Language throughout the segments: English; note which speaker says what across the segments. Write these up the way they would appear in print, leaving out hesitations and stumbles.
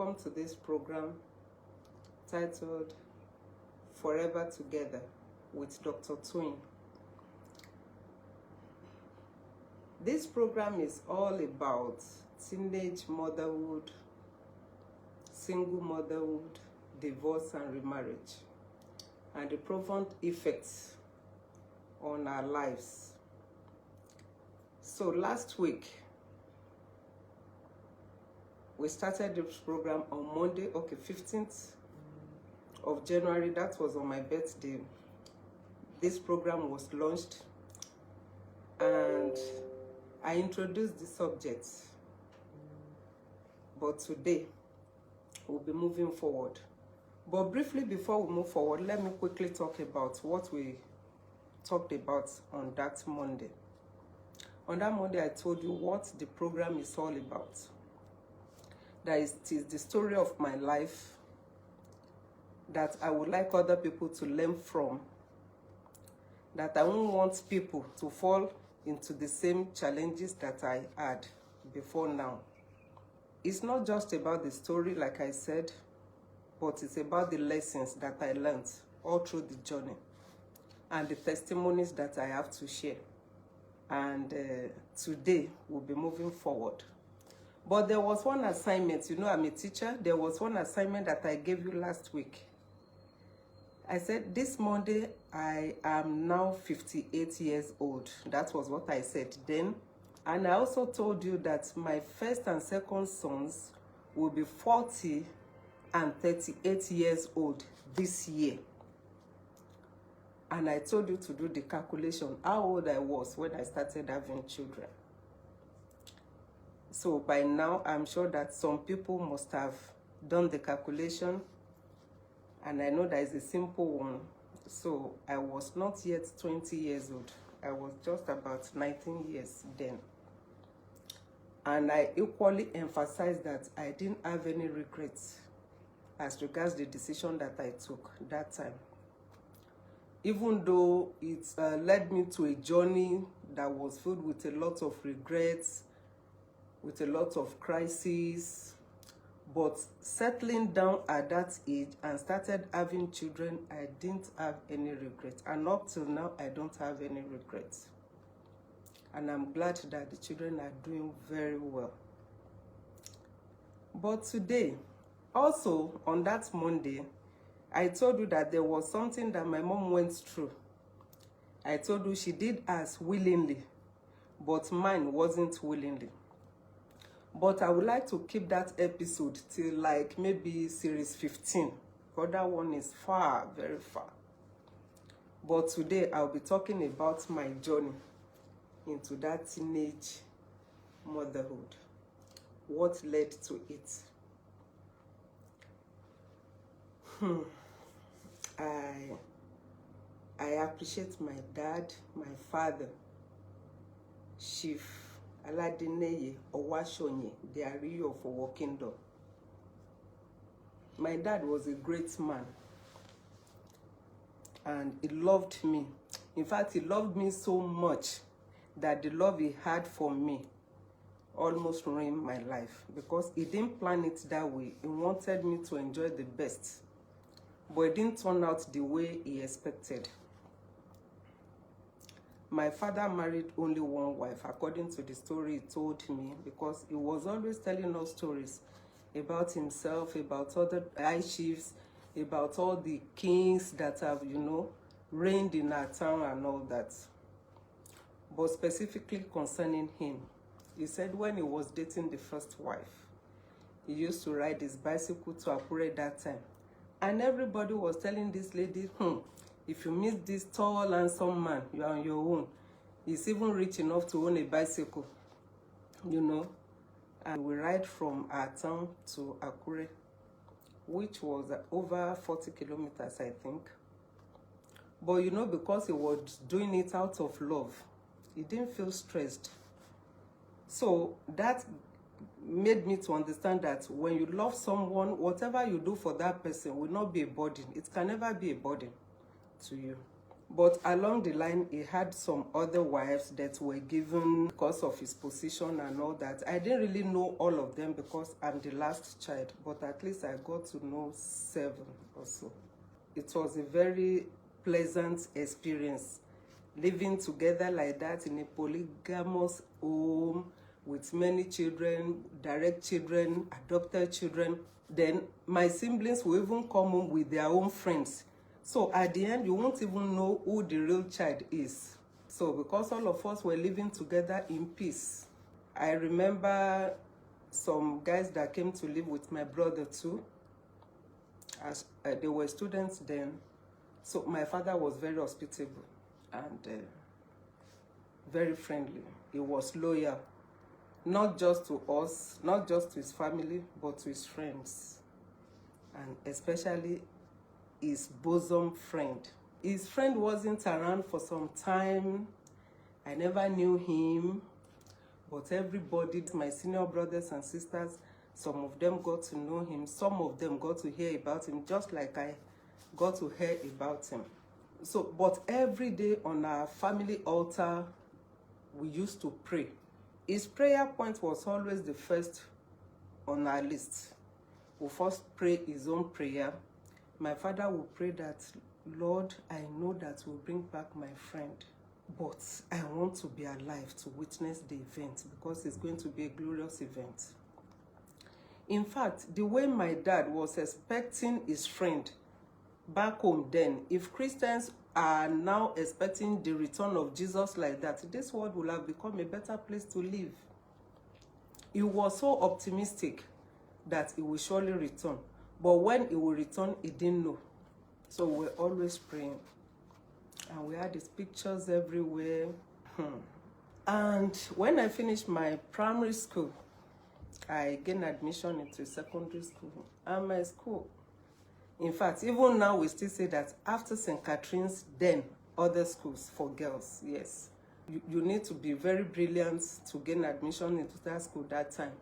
Speaker 1: welcome to this program titled Forever Together with Dr. Twin. This program is all about teenage motherhood, single motherhood, divorce and remarriage, and the profound effects on our lives. So last week, we started this program on Monday, 15th of January. That was on my birthday. This program was launched and I introduced the subject. But today, we'll be moving forward. But briefly, before we move forward, let me quickly talk about what we talked about on that Monday. On that Monday, I told you what the program is all about. That it is the story of my life that I would like other people to learn from. That I won't want people to fall into the same challenges that I had before now. It's not just about the story, like I said, but it's about the lessons that I learned all through the journey and the testimonies that I have to share. And today we'll be moving forward. But there was one assignment, you know, I'm a teacher. There was one assignment that I gave you last week. I said, this Monday, I am now 58 years old. That was what I said then. And I also told you that my first and second sons will be 40 and 38 years old this year. And I told you to do the calculation, how old I was when I started having children. So by now, I'm sure that some people must have done the calculation. And I know that is a simple one. So I was not yet 20 years old. I was just about 19 years then. And I equally emphasized that I didn't have any regrets as regards the decision that I took that time. Even though it led me to a journey that was filled with a lot of regrets, with a lot of crises, but settling down at that age and started having children, I didn't have any regrets. And up till now, I don't have any regrets. And I'm glad that the children are doing very well. But today, also on that Monday, I told you that there was something that my mom went through. I told you she did ask willingly, but mine wasn't willingly. But I would like to keep that episode till like maybe series 15. Because that one is far, very far. But today I'll be talking about my journey into that teenage motherhood. What led to it? I appreciate my dad, my father, Chief Oluwatoyin, the Ariyo-Ojeme. My dad was a great man and he loved me. In fact, he loved me so much that the love he had for me almost ruined my life because he didn't plan it that way. He wanted me to enjoy the best, but it didn't turn out the way he expected. My father married only one wife, according to the story he told me, because he was always telling us stories about himself, about other high chiefs, about all the kings that have, you know, reigned in our town and all that. But specifically concerning him, he said when he was dating the first wife, he used to ride his bicycle to Akure that time. And everybody was telling this lady, if you meet this tall, handsome man, you are on your own. He's even rich enough to own a bicycle, you know. And we ride from our town to Akure, which was over 40 kilometers, I think. But, you know, because he was doing it out of love, he didn't feel stressed. So that made me to understand that when you love someone, whatever you do for that person will not be a burden. It can never be a burden to you. But along the line, he had some other wives that were given because of his position and all that. I didn't really know all of them because I'm the last child, but at least I got to know 7 or so. It was a very pleasant experience, living together like that in a polygamous home with many children, direct children, adopted children. Then my siblings will even come home with their own friends. So at the end, you won't even know who the real child is. So because all of us were living together in peace. I remember some guys that came to live with my brother too, as they were students then. So my father was very hospitable and very friendly. He was loyal, not just to us, not just to his family, but to his friends, and especially his bosom friend. His friend wasn't around for some time. I never knew him, but everybody, my senior brothers and sisters, some of them got to know him, some of them got to hear about him, just like I got to hear about him. So, but every day on our family altar, we used to pray. His prayer point was always the first on our list. We first pray his own prayer. My father would pray that, Lord, I know that we'll bring back my friend, but I want to be alive to witness the event because it's going to be a glorious event. In fact, the way my dad was expecting his friend back home then, if Christians are now expecting the return of Jesus like that, this world will have become a better place to live. He was so optimistic that he will surely return. But when he will return, he didn't know. So we're always praying. And we had his pictures everywhere. And when I finished my primary school, I gained admission into secondary school. And my school, in fact, even now we still say that after St. Catherine's, then other schools for girls, yes. You need to be very brilliant to gain admission into that school that time,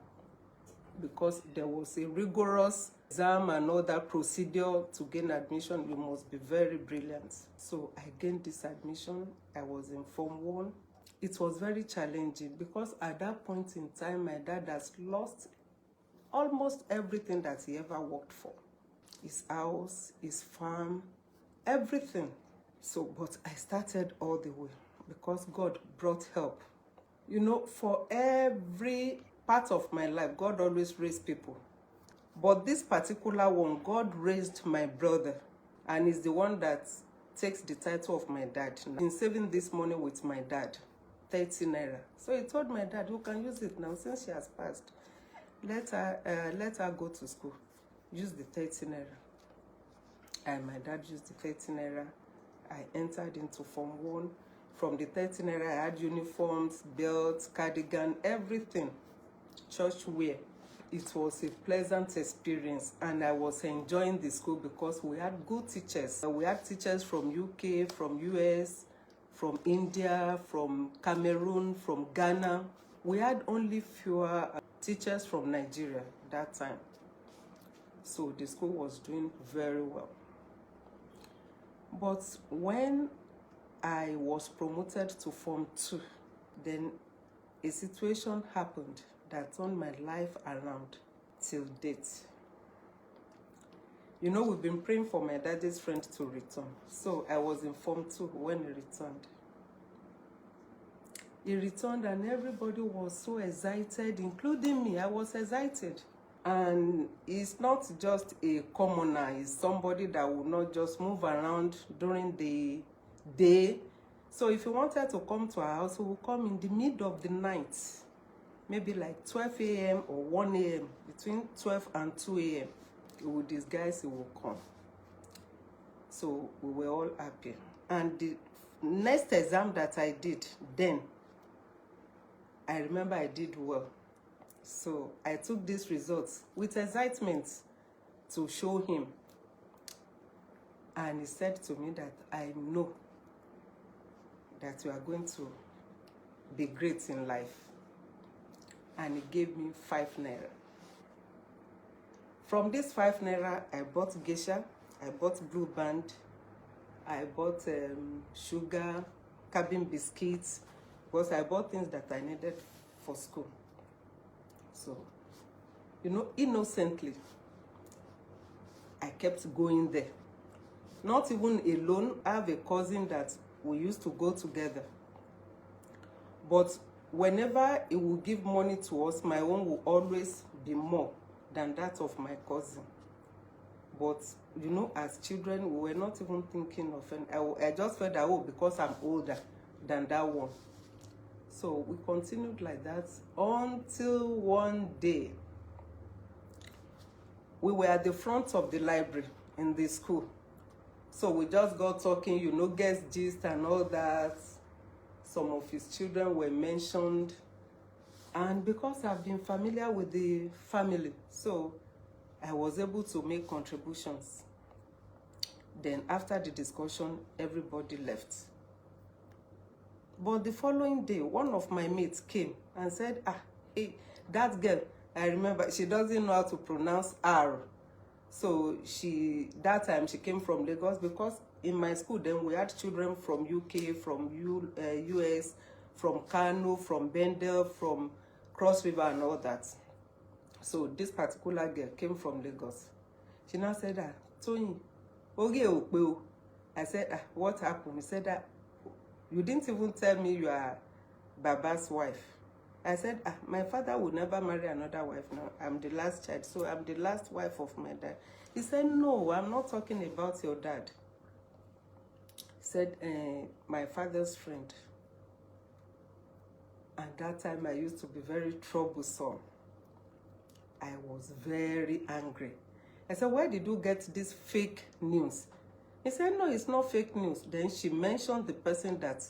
Speaker 1: because there was a rigorous exam and other procedure to gain admission. You must be very brilliant. So I gained this admission. I was in Form 1. It was very challenging because at that point in time, my dad has lost almost everything that he ever worked for. His house, his farm, everything. So, but I started all the way because God brought help. You know, for every part of my life, God always raised people. But this particular one, God raised my brother, and he's the one that takes the title of my dad. I've been saving this money with my dad, 30 naira. So he told my dad, you can use it now since she has passed. Let her go to school. Use the 30 naira. And my dad used the 30 naira. I entered into Form 1. From the 30 naira, I had uniforms, belts, cardigan, everything. Church wear. It was a pleasant experience, and I was enjoying the school because we had good teachers. We had teachers from UK, from US, from India, from Cameroon, from Ghana. We had only fewer teachers from Nigeria that time. So the school was doing very well. But when I was promoted to Form 2, then a situation happened that turned my life around till date. You know, we've been praying for my daddy's friend to return. So I was in Form 2 when he returned. He returned and everybody was so excited, including me. I was excited. And he's not just a commoner. He's somebody that will not just move around during the day. So if he wanted to come to our house, he will come in the middle of the night. Maybe like 12 a.m. or 1 a.m. Between 12 and 2 a.m. He will disguise, he will come. So we were all happy. And the next exam that I did then, I remember I did well. So I took these results with excitement to show him. And he said to me that I know that you are going to be great in life. And he gave me 5 naira. From this 5 naira, I bought geisha, I bought blue band, I bought sugar, cabin biscuits, because I bought things that I needed for school. So, you know, innocently, I kept going there. Not even alone. I have a cousin that we used to go together. But whenever he will give money to us, my own will always be more than that of my cousin. But, you know, as children, we were not even thinking of it. I just felt that, oh, because I'm older than that one. So we continued like that until one day, we were at the front of the library in the school. So we just got talking, you know, guest gist and all that. Some of his children were mentioned. And because I've been familiar with the family, so I was able to make contributions. Then after the discussion, everybody left. But the following day, one of my mates came and said, hey, that girl, I remember, she doesn't know how to pronounce R. So that time she came from Lagos, because in my school then we had children from UK, from US, from Kano, from Bendel, from Cross River and all that. So this particular girl came from Lagos. She now said, Tony, I said, what happened? He said, you didn't even tell me you are Baba's wife. I said, my father would never marry another wife now. I'm the last child, so I'm the last wife of my dad. He said, no, I'm not talking about your dad. He said, my father's friend. And that time I used to be very troublesome. I was very angry. I said, why did you get this fake news? He said, no, it's not fake news. Then she mentioned the person that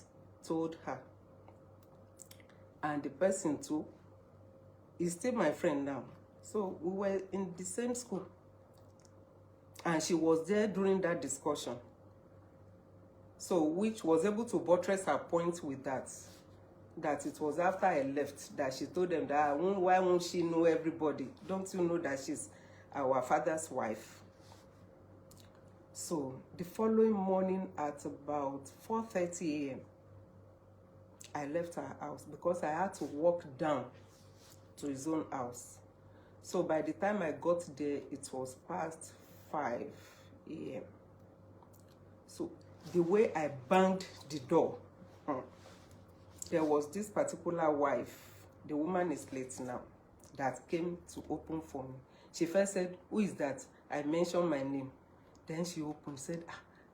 Speaker 1: told her. And the person too is still my friend now. So we were in the same school. And she was there during that discussion. So which was able to buttress her point with that. That it was after I left that she told them that, why won't she know everybody? Don't you know that she's our father's wife? So the following morning at about 4:30 a.m., I left her house because I had to walk down to his own house. So by the time I got there, it was past 5 a.m. So the way I banged the door, there was this particular wife, the woman is late now, that came to open for me. She first said, who is that? I mentioned my name. Then she opened, said,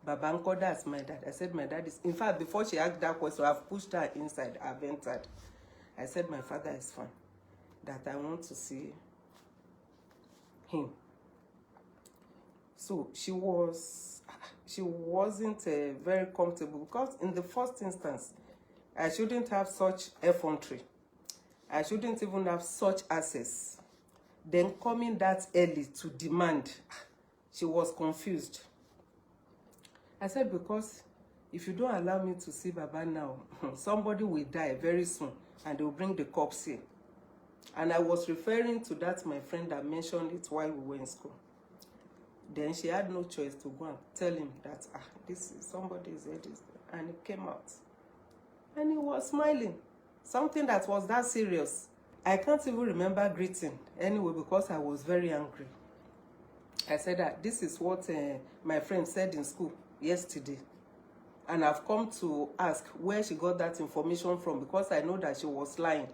Speaker 1: Baba Uncle, that's my dad. I said, my dad is... In fact, before she asked that question, I've pushed her inside. I've entered. I said, my father is fine. That I want to see him. So she wasn't very comfortable, because in the first instance, I shouldn't have such effrontery. I shouldn't even have such access. Then coming that early to demand, she was confused. I said, because if you don't allow me to see Baba now, somebody will die very soon and they will bring the corpse here. And I was referring to that my friend that mentioned it while we were in school. Then she had no choice to go and tell him that, this is somebody is here, and he came out. And he was smiling. Something that was that serious. I can't even remember greeting anyway because I was very angry. I said that this is what my friend said in school yesterday. And I've come to ask where she got that information from, because I know that she was lying.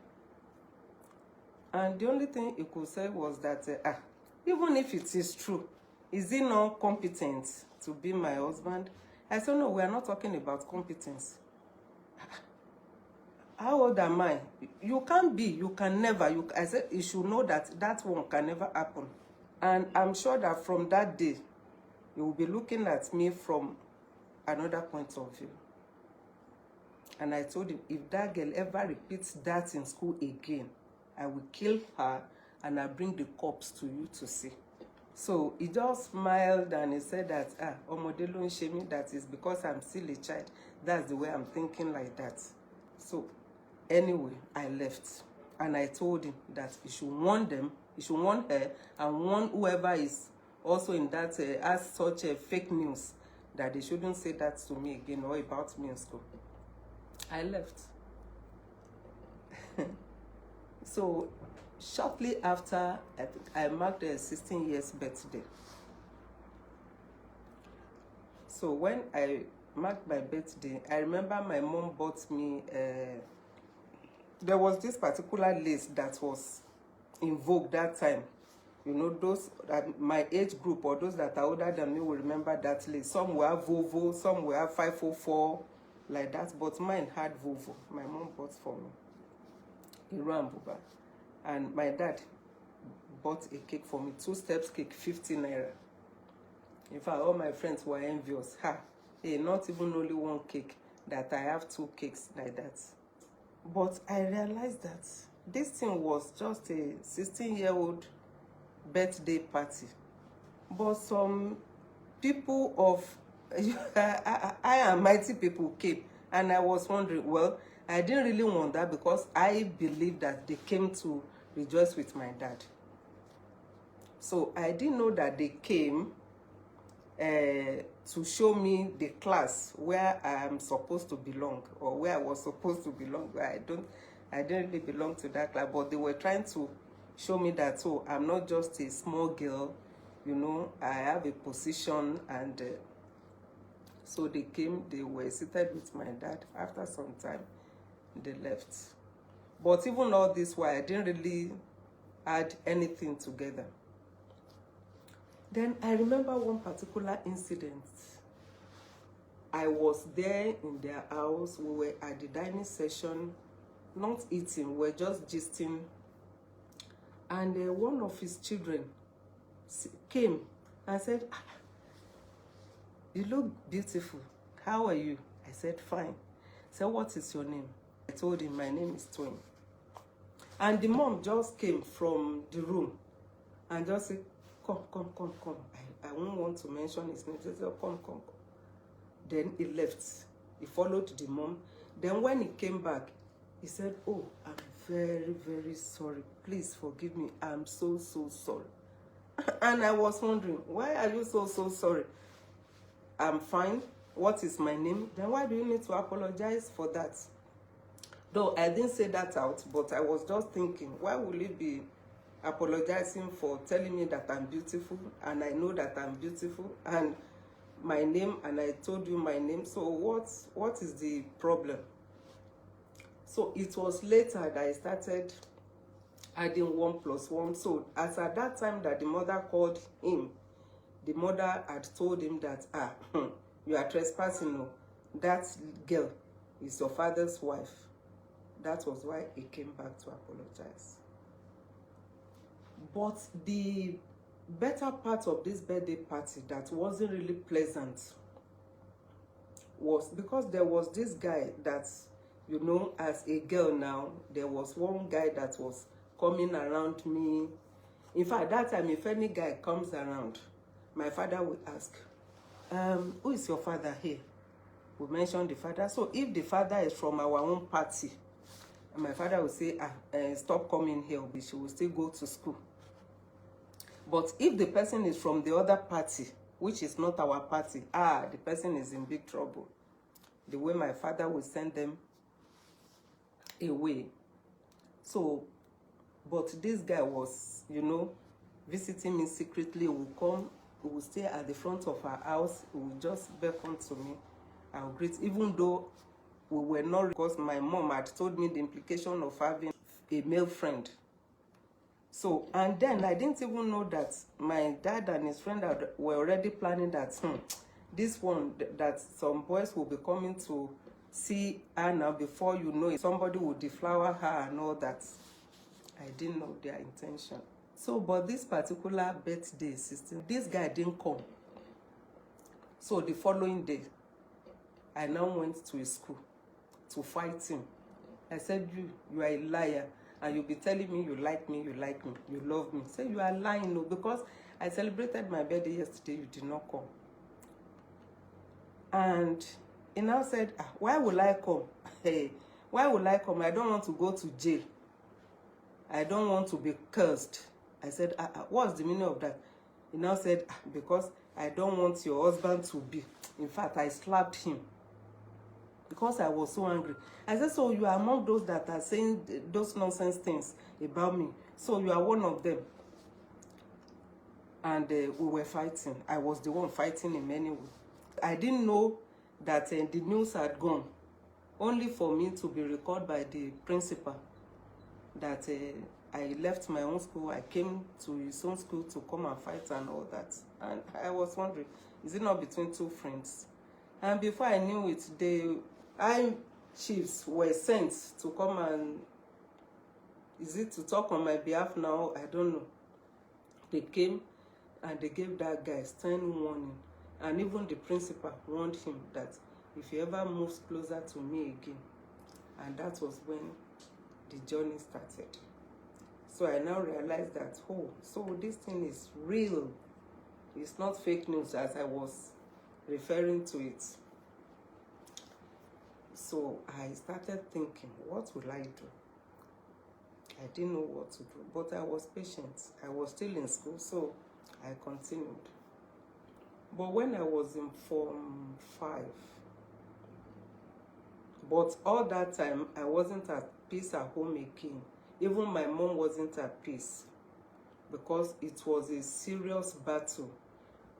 Speaker 1: And the only thing he could say was that, even if it is true, is he not competent to be my husband? I said, no, we are not talking about competence. How old am I? You can't be, you can never. I said, you should know that that one can never happen. And I'm sure that from that day, you will be looking at me from another point of view. And I told him, if that girl ever repeats that in school again, I will kill her and I'll bring the corpse to you to see. So he just smiled and he said that, Omode lo n se mi, that is because I'm still a child. That's the way I'm thinking like that. So anyway, I left and I told him that he should warn them, he should warn her and warn whoever is also in that, as such a fake news, that they shouldn't say that to me again or about me in school. I left. So shortly after, I think I marked a 16 years birthday. So when I marked my birthday, I remember my mom bought me, there was this particular lace that was in vogue that time. You know, those my age group or those that are older than me will remember that lace. Some were Volvo, some were 504, like that. But mine had Volvo. My mom bought for me. Buba. And my dad bought a cake for me. 2 steps cake, 50 naira. In fact, all my friends were envious. Hey, not even only 1 cake, that I have 2 cakes like that. But I realized that this thing was just a 16-year-old birthday party. But some people of I and mighty people came, and I was wondering, well, I didn't really want that because I believed that they came to rejoice with my dad. So I didn't know that they came to show me the class where I am supposed to belong, or where I was supposed to belong. I didn't really belong to that class, but they were trying to show me that, oh, I'm not just a small girl, you know, I have a position. And so they came, they were seated with my dad. After some time, they left. But even all this while, I didn't really add anything together. Then I remember one particular incident. I was there in their house. We were at the dining session, not eating, we were just gisting. And one of his children came and said, you look beautiful. How are you? I said, fine. He said, what is your name? I told him, my name is Toyin. And the mom just came from the room and just said, come. I won't want to mention his name. She said, come. Then he left. He followed the mom. Then when he came back, he said, oh, I'm very, very sorry. Please forgive me. I'm so sorry. And I was wondering, why are you so sorry? I'm fine. What is my name? Then why do you need to apologize for that? Though I didn't say that out, but I was just thinking, why will he be apologizing for telling me that I'm beautiful, and I know that I'm beautiful, and my name, and I told you my name? So what is the problem? So it was later that I started adding 1 + 1. So as at that time that the mother called him, the mother had told him that, you are trespassing. No, that girl is your father's wife. That was why he came back to apologize. But the better part of this birthday party that wasn't really pleasant was because there was this guy that, you know, as a girl now, there was one guy that was coming around me. In fact, that time, if any guy comes around, my father would ask, who is your father here? We mentioned the father. So if the father is from our own party, my father would say, stop coming here, but she will still go to school. But if the person is from the other party, which is not our party, the person is in big trouble. The way my father would send them away. So, but this guy was, you know, visiting me secretly. He would come, he would stay at the front of our house. He would just beckon to me. I would greet, even though we were not, because my mom had told me the implication of having a male friend. So, and then I didn't even know that my dad and his friend were already planning that, this one, that some boys will be coming to see her now. Before you know it, somebody will deflower her and all that. I didn't know their intention. So, but this particular birthday system, this guy didn't come. So the following day, I now went to his school to fight him. I said, you are a liar. And you'll be telling me you like me, you love me. Say, you are lying, no, because I celebrated my birthday yesterday, you did not come. And he now said, why will I come? Hey, why will I come? I don't want to go to jail. I don't want to be cursed. I said, what's the meaning of that? He now said, because I don't want your husband to be. In fact, I slapped him because I was so angry. I said, so you are among those that are saying those nonsense things about me. So you are one of them. And we were fighting. I was the one fighting him anyway. I didn't know that the news had gone, only for me to be recalled by the principal that I left my own school. I came to his own school to come and fight and all that. And I was wondering, is it not between two friends? And before I knew it, the chiefs were sent to come and, is it to talk on my behalf now? I don't know. They came and they gave that guy stern warning. And even the principal warned him that if he ever moves closer to me again. And that was when the journey started. So I now realized that, oh, so this thing is real. It's not fake news as I was referring to it. So I started thinking, what will I do? I didn't know what to do, but I was patient. I was still in school, so I continued. But when I was in Form 5, but all that time, I wasn't at peace at home again. Even my mom wasn't at peace because it was a serious battle.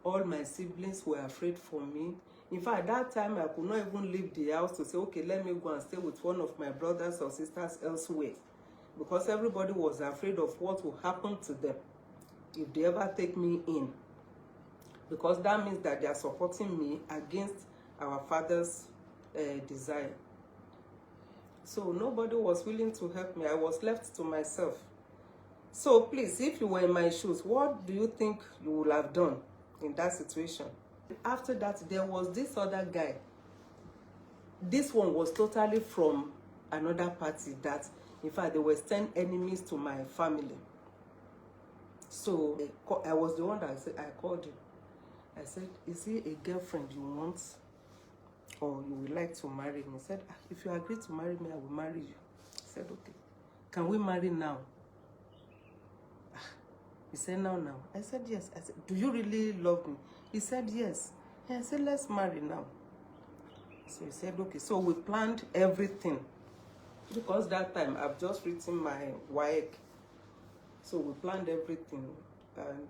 Speaker 1: All my siblings were afraid for me. In fact, at that time, I could not even leave the house to say, okay, let me go and stay with one of my brothers or sisters elsewhere, because everybody was afraid of what will happen to them if they ever take me in, because that means that they are supporting me against our father's desire. So nobody was willing to help me. I was left to myself. So please, if you were in my shoes, what do you think you would have done in that situation? After that, there was this other guy. This one was totally from another party that, in fact, they were stern enemies to my family. So I was the one that I called him. I said, is he a girlfriend you want, or you would like to marry me? He said, if you agree to marry me, I will marry you. I said, okay. Can we marry now? He said, now. I said, yes. I said, do you really love me? He said, yes. And I said, let's marry now. So he said, okay. So we planned everything, because that time I've just written my WAEC. So we planned everything, and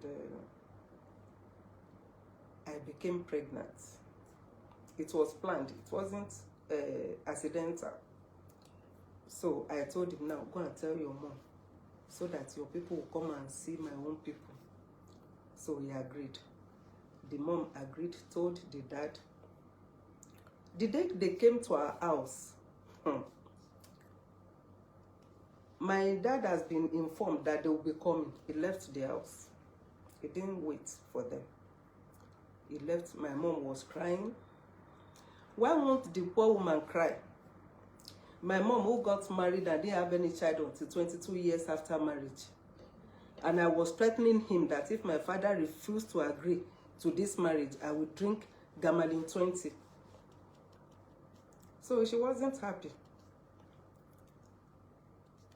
Speaker 1: I became pregnant. It was planned. It wasn't accidental. So I told him, now go and tell your mom, so that your people will come and see my own people. So he agreed. The mom agreed, told the dad. The day they came to our house, my dad has been informed that they will be coming. He left the house. He didn't wait for them. He left. My mom was crying. Why won't the poor woman cry? My mom, who got married and didn't have any child until 22 years after marriage. And I was threatening him that if my father refused to agree to this marriage, I would drink Gamalin 20. So she wasn't happy.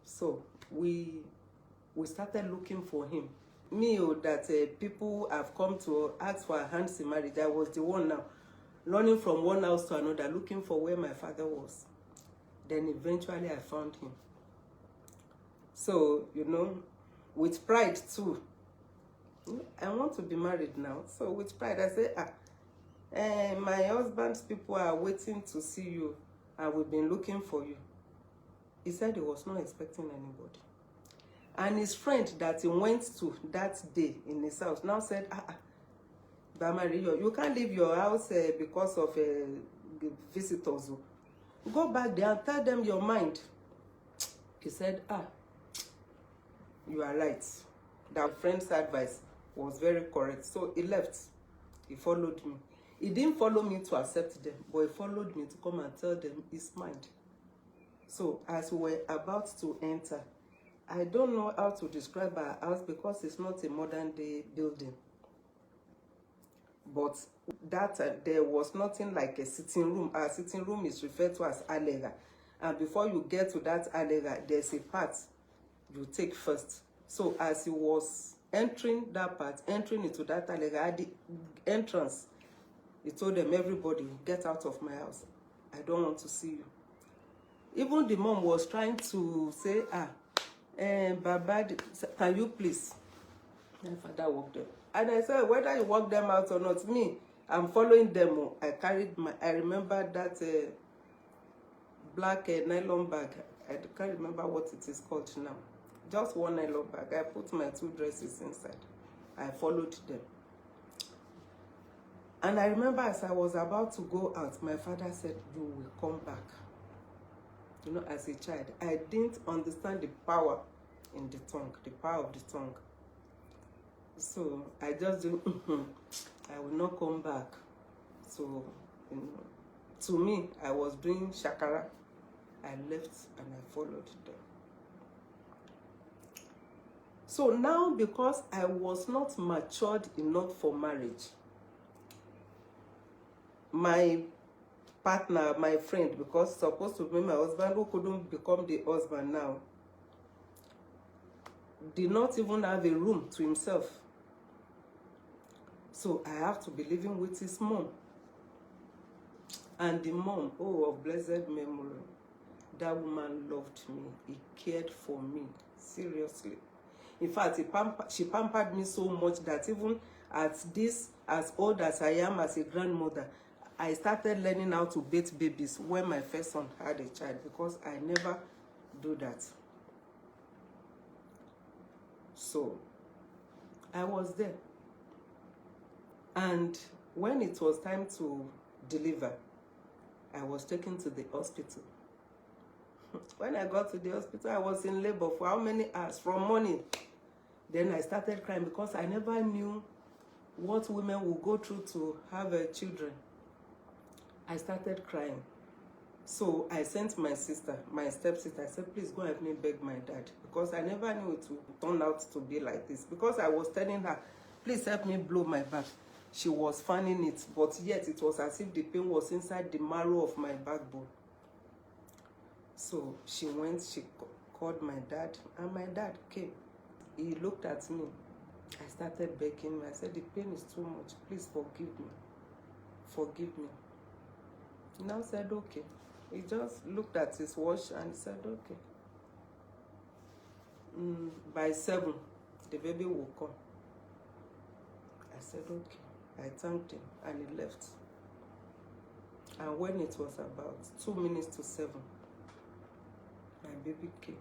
Speaker 1: So we started looking for him. Me, that people have come to ask for a hand in marriage. I was the one now, running from one house to another, looking for where my father was. Then eventually I found him. So, you know, with pride too, I want to be married now. So with pride, I say, my husband's people are waiting to see you, and we've been looking for you. He said he was not expecting anybody. And his friend that he went to that day in his house now said, Ariyo, you can't leave your house because of visitors. Go back there and tell them your mind. He said, you are right. That friend's advice was very correct. So he left. He followed me. He didn't follow me to accept them, but he followed me to come and tell them his mind. So as we were about to enter, I don't know how to describe our house because it's not a modern day building. But that there was nothing like a sitting room. Our sitting room is referred to as alega. And before you get to that alega, there's a part you take first. So as he was Entering that part, entering into that, like at the entrance, he told them, everybody, get out of my house. I don't want to see you. Even the mom was trying to say, Baba, can you please? My father walked them. And I said, whether you walk them out or not, me, I'm following them. I remember that black nylon bag. I can't remember what it is called now. Just one nylon bag. I put my 2 dresses inside. I followed them. And I remember as I was about to go out, my father said, you will come back. You know, as a child, I didn't understand the power in the tongue, the power of the tongue. So I just do, I will not come back. So, you know, to me, I was doing shakara. I left and I followed them. So now, because I was not matured enough for marriage, my partner, my friend, because supposed to be my husband, who couldn't become the husband now, did not even have a room to himself. So I have to be living with his mom. And the mom, oh, of blessed memory, that woman loved me. He cared for me, seriously. In fact, she pampered me so much that even at this, as old as I am as a grandmother, I started learning how to bathe babies when my first son had a child, because I never do that. So I was there. And when it was time to deliver, I was taken to the hospital. When I got to the hospital, I was in labor for how many hours? From morning. Then I started crying because I never knew what women would go through to have children. I started crying. So I sent my sister, my stepsister, I said, please go help me beg my dad, because I never knew it would turn out to be like this. Because I was telling her, please help me blow my back. She was fanning it, but yet it was as if the pain was inside the marrow of my backbone. So she went, she called my dad, and my dad came. He looked at me. I started begging him. I said, the pain is too much. Please forgive me. Forgive me. He now said, okay. He just looked at his watch and he said, okay. By 7, the baby will come. I said, okay. I thanked him and he left. And when it was about 2 minutes to 7, my baby came.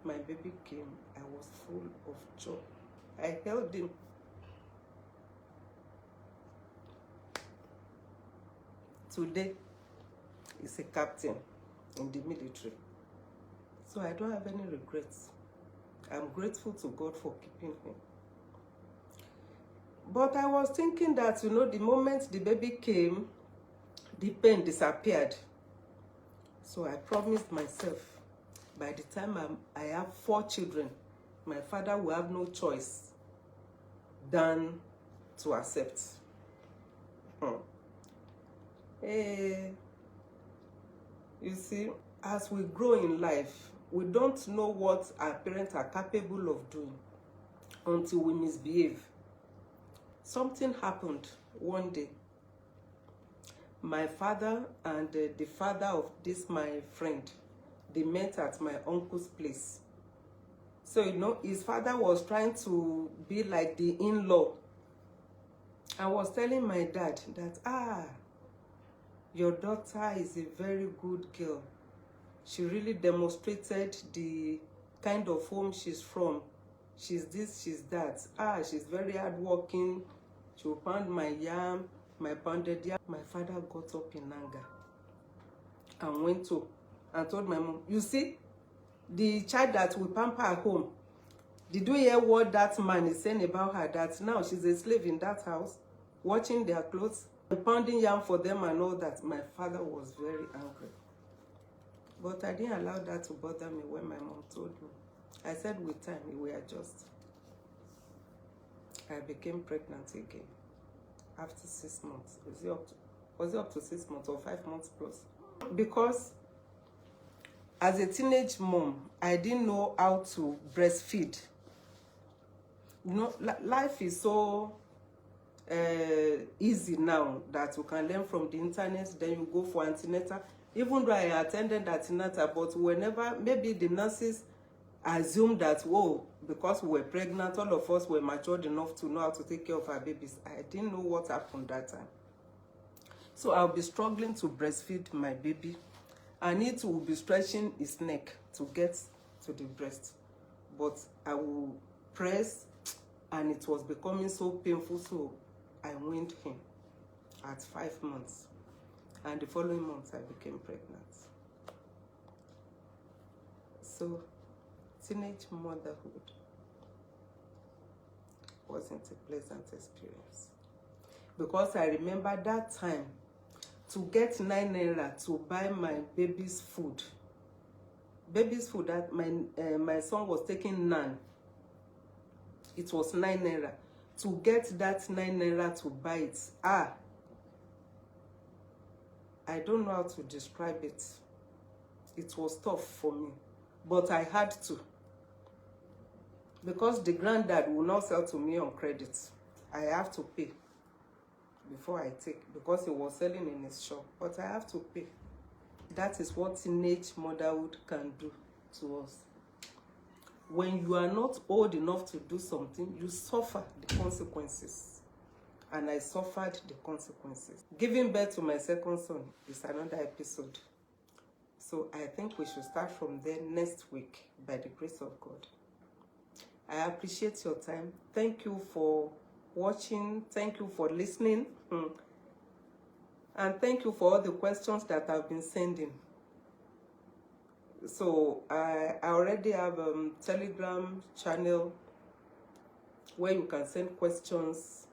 Speaker 1: My baby came. I was full of joy. I held him. Today, he's a captain in the military. So I don't have any regrets. I'm grateful to God for keeping him. But I was thinking that, you know, the moment the baby came, the pain disappeared. So I promised myself, by the time I have 4 children, my father will have no choice than to accept. You see, as we grow in life, we don't know what our parents are capable of doing until we misbehave. Something happened one day. My father and the father of this my friend, they met at my uncle's place. So, you know, his father was trying to be like the in-law. I was telling my dad that, your daughter is a very good girl. She really demonstrated the kind of home she's from. She's this, she's that. She's very hardworking. She will pound my yam, my pounded yam. My father got up in anger and went to and told my mom, you see, the child that we pamper at home, did you hear what that man is saying about her? That now she's a slave in that house, watching their clothes, and pounding yam for them and all that. My father was very angry. But I didn't allow that to bother me when my mom told me. I said with time, it will adjust. I became pregnant again after 6 months. Was it up to 6 months or 5 months plus? Because as a teenage mom, I didn't know how to breastfeed. You know, life is so easy now that you can learn from the internet, then you go for antenatal. Even though I attended antenatal, but whenever maybe the nurses assume that, whoa, because we were pregnant, all of us were matured enough to know how to take care of our babies. I didn't know what happened that time. So I'll be struggling to breastfeed my baby, and it will be stretching his neck to get to the breast. But I will press, and it was becoming so painful, so I weaned him at 5 months. And the following month, I became pregnant. So, teenage motherhood wasn't a pleasant experience. Because I remember that time, to get 9 naira to buy my baby's food. Baby's food, that my son was taking naan. It was 9 naira. To get that 9 naira to buy it, I don't know how to describe it. It was tough for me, but I had to. Because the granddad will not sell to me on credit. I have to pay before I take, because he was selling in his shop, but I have to pay. That is what teenage motherhood can do to us. When you are not old enough to do something, you suffer the consequences. And I suffered the consequences. Giving birth to my second son is another episode. So I think we should start from there next week by the grace of God. I appreciate your time. Thank you for watching. Thank you for listening. And thank you for all the questions that I've been sending. So I already have a Telegram channel where you can send questions,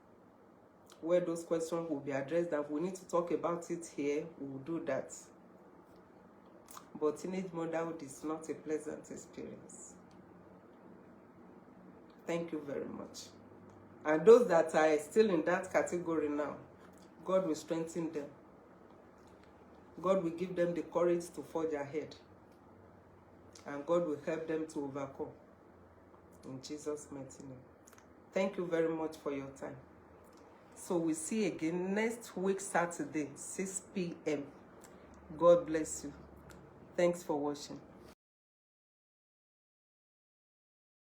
Speaker 1: where those questions will be addressed. And if we need to talk about it here, we will do that. But teenage motherhood is not a pleasant experience. Thank you very much. And those that are still in that category now, God will strengthen them. God will give them the courage to forge ahead. And God will help them to overcome. In Jesus' mighty name. Thank you very much for your time. So we'll see you again next week, Saturday, 6 p.m. God bless you. Thanks for watching.